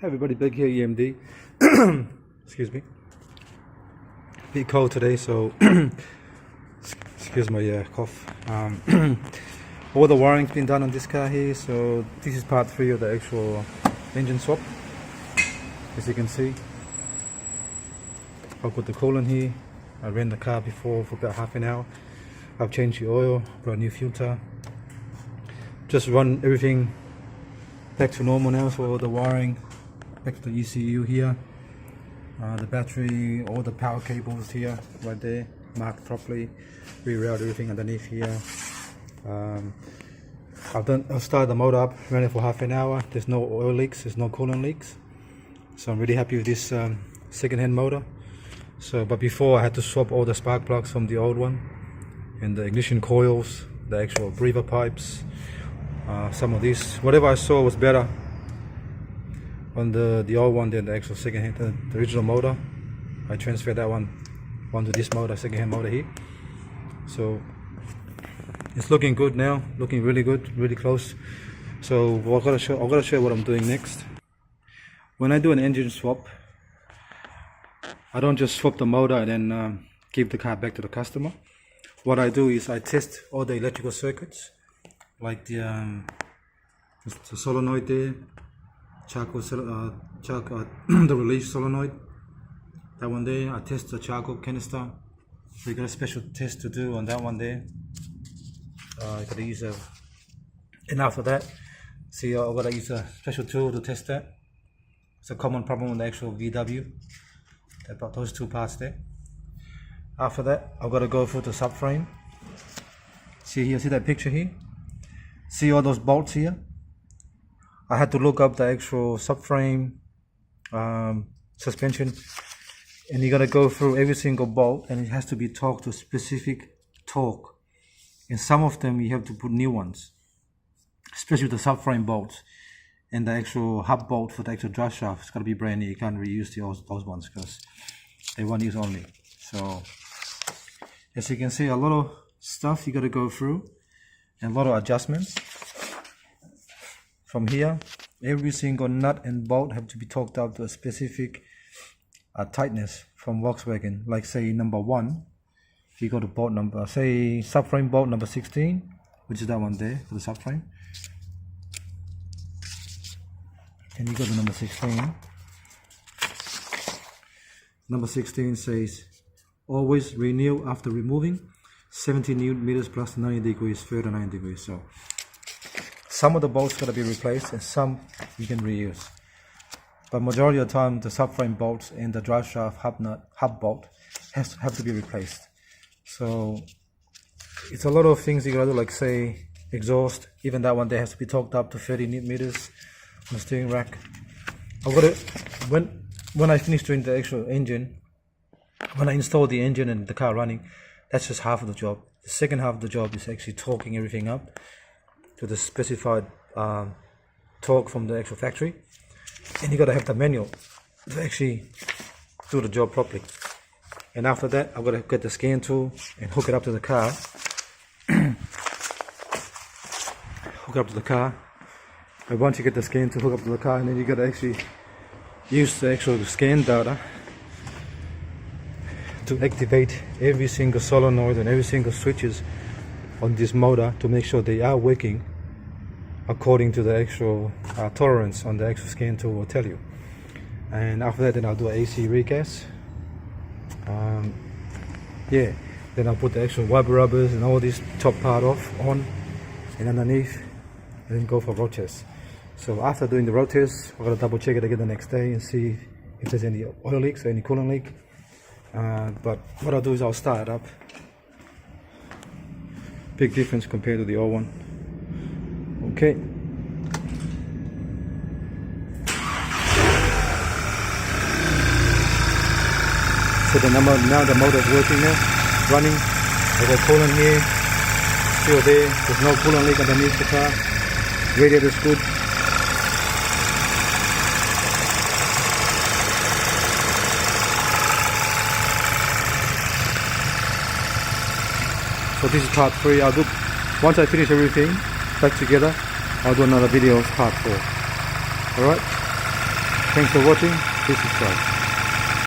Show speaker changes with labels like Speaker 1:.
Speaker 1: Hey everybody, Big here, EMD. Excuse me. Bit cold today, so excuse my cough. All the wiring's been done on this car here, so this is part 3 of the actual engine swap. As you can see, I've got the coolant here. I ran the car before for about half an hour. I've changed the oil, brought a new filter. Just run everything back to normal now, so all the wiring back to the ECU here, the battery, all the power cables here, right there, marked properly, reroute everything underneath here. I've started the motor up, ran it for half an hour. There's no oil leaks, there's no coolant leaks, so I'm really happy with this second-hand motor. So, but before I had to swap all the spark plugs from the old one, and the ignition coils, the actual breather pipes, some of these. Whatever I saw was better on the old one than the actual second-hand, the original motor. I transferred that one onto this motor, second-hand motor here. So it's looking good now, looking really good, really close. So I've got to show you what I'm doing next. When I do an engine swap, I don't just swap the motor and then give the car back to the customer. What I do is I test all the electrical circuits, like the solenoid there, the release solenoid, that one there. I test the charcoal canister. So you got a special test to do on that one there. You gotta use and after that, see, I gotta use a special tool to test that. It's a common problem with the actual VW. About those two parts there. After that, I've got to go through the subframe. See here, see that picture here? See all those bolts here? I had to look up the actual subframe suspension, and you got to go through every single bolt, and it has to be torqued to a specific torque. And some of them you have to put new ones, especially the subframe bolts. And the actual hub bolt for the actual drive shaft, it's got to be brand new. You can't reuse those ones because they one use only. So as you can see, a lot of stuff you got to go through and a lot of adjustments. From here, every single nut and bolt have to be torqued up to a specific tightness from Volkswagen. Like say number 1, if you go to bolt number, say subframe bolt number 16, which is that one there for the subframe. And you go to number 16. Number 16 says, always renew after removing 70 Newton meters plus 90 degrees, further 90 degrees. So some of the bolts got to be replaced and some you can reuse. But majority of the time, the subframe bolts and the drive shaft hub bolt have to be replaced. So it's a lot of things you got to do, like say exhaust. Even that one there has to be torqued up to 30 Newton meters. On the steering rack. I've got to, when I finish doing the actual engine, when I install the engine and the car running, that's just half of the job. The second half of the job is actually torquing everything up to the specified torque from the actual factory, and you got to have the manual to actually do the job properly. And after that, I've got to get the scan tool and hook it up to the car. Hook it up to the car. And once you get the scan to hook up to the car, and then you got to actually use the actual scan data to activate every single solenoid and every single switches on this motor to make sure they are working according to the actual tolerance on the actual scan tool will tell you. And after that, then I'll do an AC regas. Then I'll put the actual wiper rubbers and all this top part on and underneath, and then go for road test. So after doing the road test, we're going to double check it again the next day and see if there's any oil leaks or any coolant leak. But what I'll do is I'll start it up. Big difference compared to the old one. Okay. So now the motor is working now, running. I got coolant here, still there. There's no coolant leak underneath the car. Radiator is good. So this is part 3. I'll do, once I finish everything back together, I'll do another video of part 4. Alright? Thanks for watching. Please subscribe.